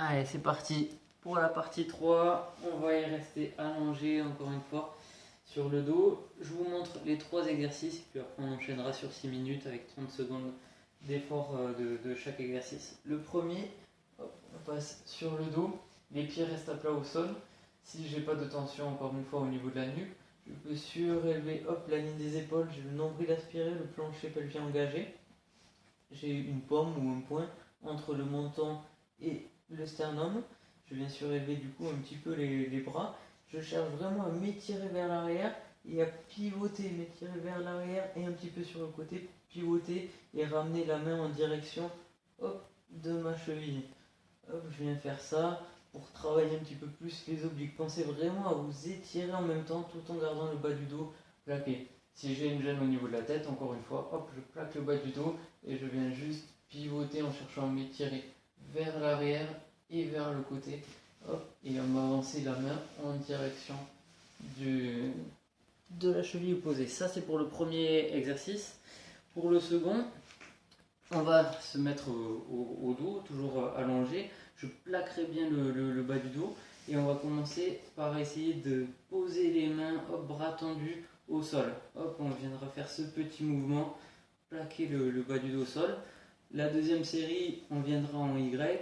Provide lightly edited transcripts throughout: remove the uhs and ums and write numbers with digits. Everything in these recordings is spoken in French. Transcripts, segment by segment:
Allez, c'est parti pour la partie 3. On va y rester allongé encore une fois sur le dos. Je vous montre les 3 exercices, puis après on enchaînera sur 6 minutes avec 30 secondes d'effort de chaque exercice. Le premier, hop, on passe sur le dos. Les pieds restent à plat au sol. Si j'ai pas de tension encore une fois au niveau de la nuque, je peux surélever hop, la ligne des épaules. J'ai le nombril aspiré, le plancher pelvien engagé. J'ai une paume ou un point entre le menton et le sternum. Je viens surélever du coup un petit peu les bras. Je cherche vraiment à m'étirer vers l'arrière et à pivoter, m'étirer vers l'arrière et un petit peu sur le côté, pivoter et ramener la main en direction hop, de ma cheville. Hop, je viens faire ça pour travailler un petit peu plus les obliques. Pensez vraiment à vous étirer en même temps tout en gardant le bas du dos plaqué. Si j'ai une gêne au niveau de la tête, encore une fois, hop, je plaque le bas du dos et je viens juste pivoter en cherchant à m'étirer vers l'arrière et vers le côté. Hop, et à m'avancer la main en direction de la cheville opposée. Ça, c'est pour le premier exercice. Pour le second, on va se mettre au dos, toujours allongé. Je plaquerai bien le bas du dos. Et on va commencer par essayer de poser les mains, hop, bras tendus au sol. Hop, on viendra faire ce petit mouvement, plaquer le bas du dos au sol. La deuxième série, on viendra en Y.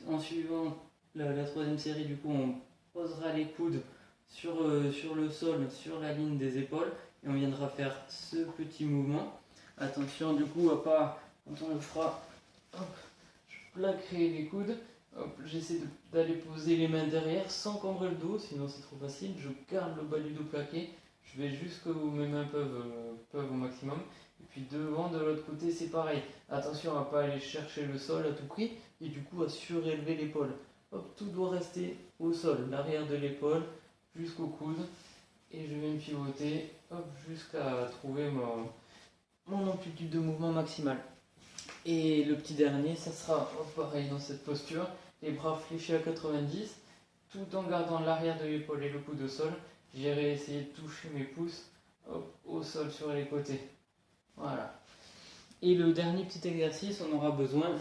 En suivant la troisième série, du coup, on posera les coudes sur le sol, sur la ligne des épaules. Et on viendra faire ce petit mouvement. Attention, du coup, à pas, quand on le fera, hop, je plaquerai les coudes. J'essaie d'aller poser les mains derrière sans cambrer le dos, sinon c'est trop facile. Je garde le bas du dos plaqué. Je vais jusqu'où mes mains peuvent au maximum. Et puis devant, de l'autre côté, c'est pareil. Attention à ne pas aller chercher le sol à tout prix et du coup à surélever l'épaule. Hop, tout doit rester au sol, l'arrière de l'épaule jusqu'au coude. Et je vais me pivoter hop, jusqu'à trouver mon amplitude de mouvement maximale. Et le petit dernier, ça sera pareil dans cette posture, les bras fléchis à 90, tout en gardant l'arrière de l'épaule et le coude au sol. J'irai essayer de toucher mes pouces au sol sur les côtés. Voilà. Et le dernier petit exercice, on aura besoin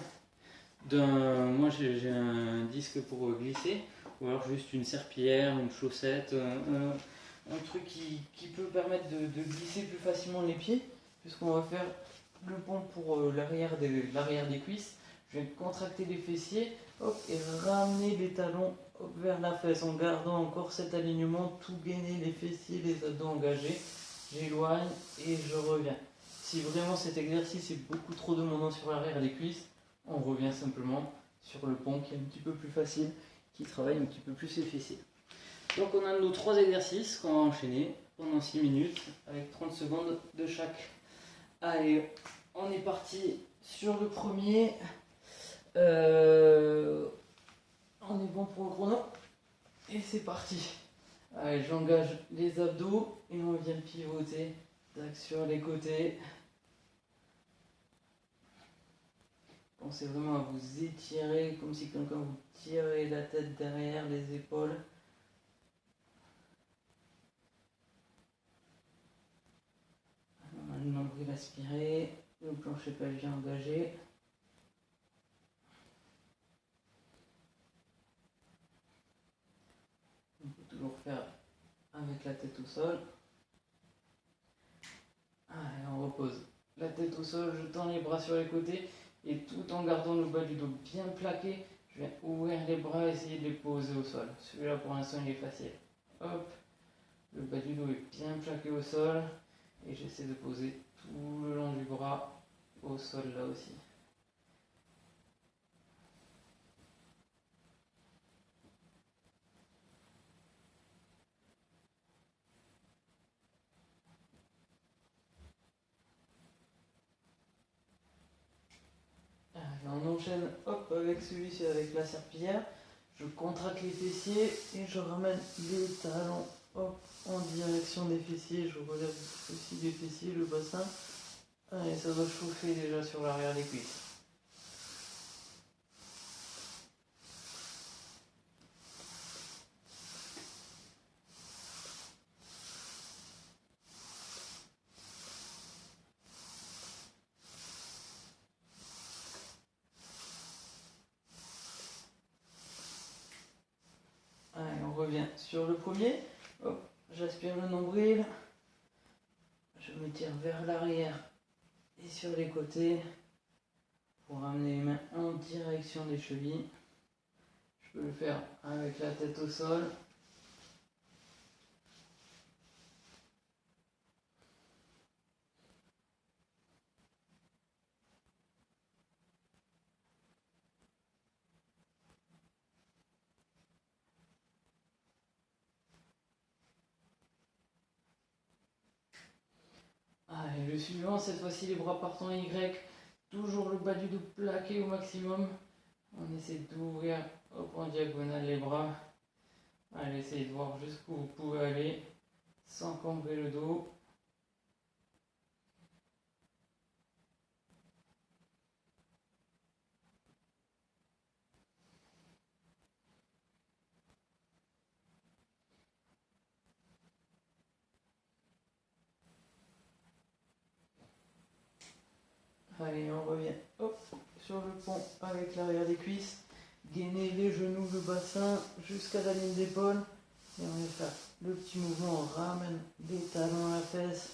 d'un... Moi j'ai un disque pour glisser, ou alors juste une serpillière, une chaussette, un truc qui peut permettre de glisser plus facilement les pieds, puisqu'on va faire le pont pour l'arrière des cuisses. Je vais contracter les fessiers hop, et ramener les talons hop, vers la fesse en gardant encore cet alignement, tout gainer les fessiers, les abdos engagés. J'éloigne et je reviens. Si vraiment cet exercice est beaucoup trop demandant sur l'arrière des cuisses, on revient simplement sur le pont qui est un petit peu plus facile, qui travaille un petit peu plus les fessiers. Donc on a nos 3 exercices qu'on va enchaîner pendant 6 minutes avec 30 secondes de chaque. Allez, on est parti sur le premier. On est bon pour le chrono. Et c'est parti. Allez, j'engage les abdos et on vient pivoter sur les côtés. Pensez vraiment à vous étirer comme si quelqu'un vous tirait la tête derrière les épaules. Le nombril aspiré, le plancher pelvien engagé. On peut toujours faire avec la tête au sol. Allez, on repose. La tête au sol, je tends les bras sur les côtés et tout en gardant le bas du dos bien plaqué, je viens ouvrir les bras et essayer de les poser au sol. Celui-là pour l'instant il est facile. Hop, le bas du dos est bien plaqué au sol et j'essaie de poser tout le long du bras au sol là aussi. On enchaîne hop, avec celui-ci, avec la serpillière. Je contracte les fessiers et je ramène les talons hop, en direction des fessiers. Je relève aussi les fessiers, le bassin. Et ça doit chauffer déjà sur l'arrière des cuisses. reviens sur le premier. Hop, j'aspire le nombril. Je me tire vers l'arrière et sur les côtés pour amener les mains en direction des chevilles. Je peux le faire avec la tête au sol. Allez, le suivant, cette fois-ci les bras partent en Y, toujours le bas du dos plaqué au maximum. On essaie d'ouvrir en diagonale les bras. Allez, essayez de voir jusqu'où vous pouvez aller sans cambrer le dos. Allez, on revient hop, sur le pont avec l'arrière des cuisses. Gainer les genoux, le bassin jusqu'à la ligne d'épaule. Et on va faire le petit mouvement, on ramène les talons à la fesse.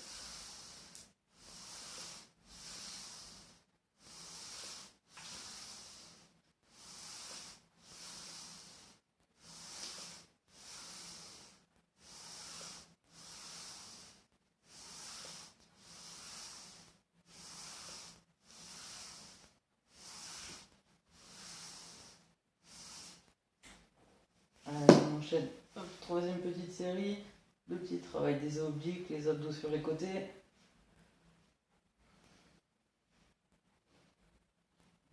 Allez, on enchaîne. Hop, troisième petite série. Le petit travail des obliques, les abdos sur les côtés.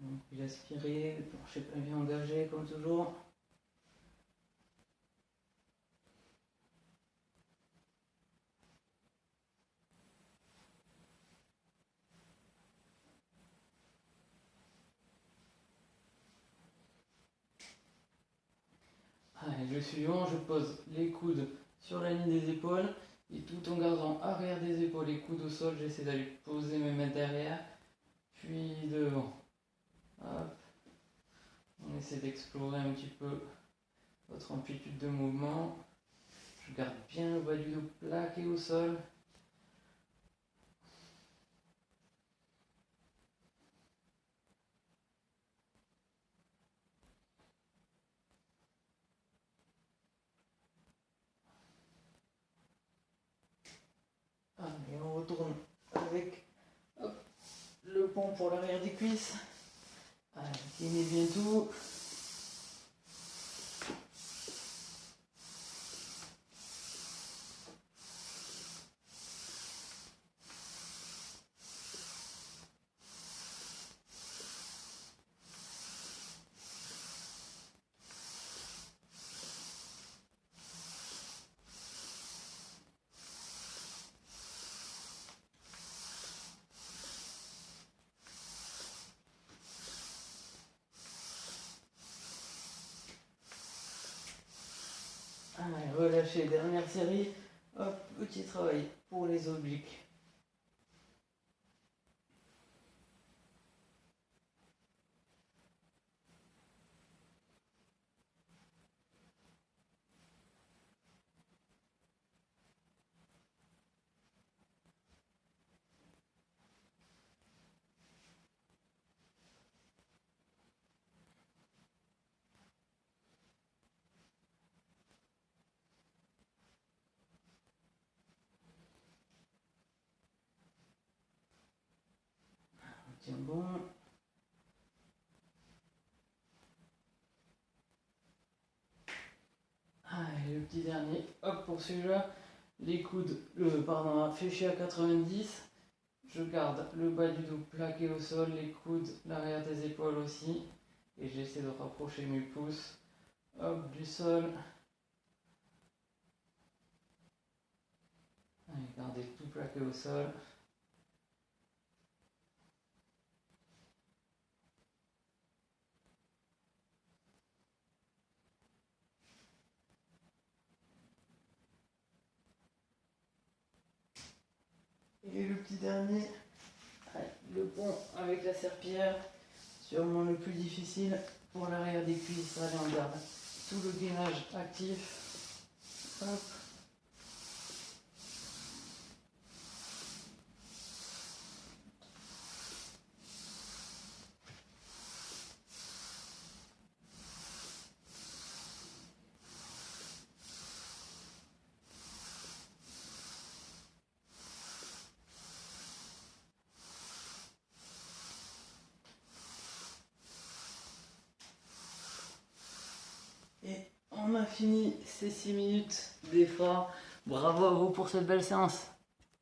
Donc, il aspiré, le plancher pas bien engagé comme toujours. Allez, le suivant, je pose les coudes sur la ligne des épaules et tout en gardant arrière des épaules et coudes au sol, j'essaie d'aller poser mes mains derrière, puis devant. Hop. On essaie d'explorer un petit peu votre amplitude de mouvement. Je garde bien le bas du dos plaqué au sol. Allez, on retourne avec hop, le pont pour l'arrière des cuisses. Allez, gainez bien tout. Allez, relâchez, dernière série. Hop, petit travail pour les obliques. Tiens bon. Allez, le petit dernier. Hop, pour celui-là, les coudes, fléchis à 90. Je garde le bas du dos plaqué au sol, les coudes, l'arrière des épaules aussi. Et j'essaie de rapprocher mes pouces, hop, du sol. Allez, gardez tout plaqué au sol. Et le petit dernier, allez, le pont avec la serpillière, sûrement le plus difficile pour l'arrière des cuisses. Allez, on garde tout le gainage actif. Hop. Et on a fini ces 6 minutes d'effort. Bravo à vous pour cette belle séance.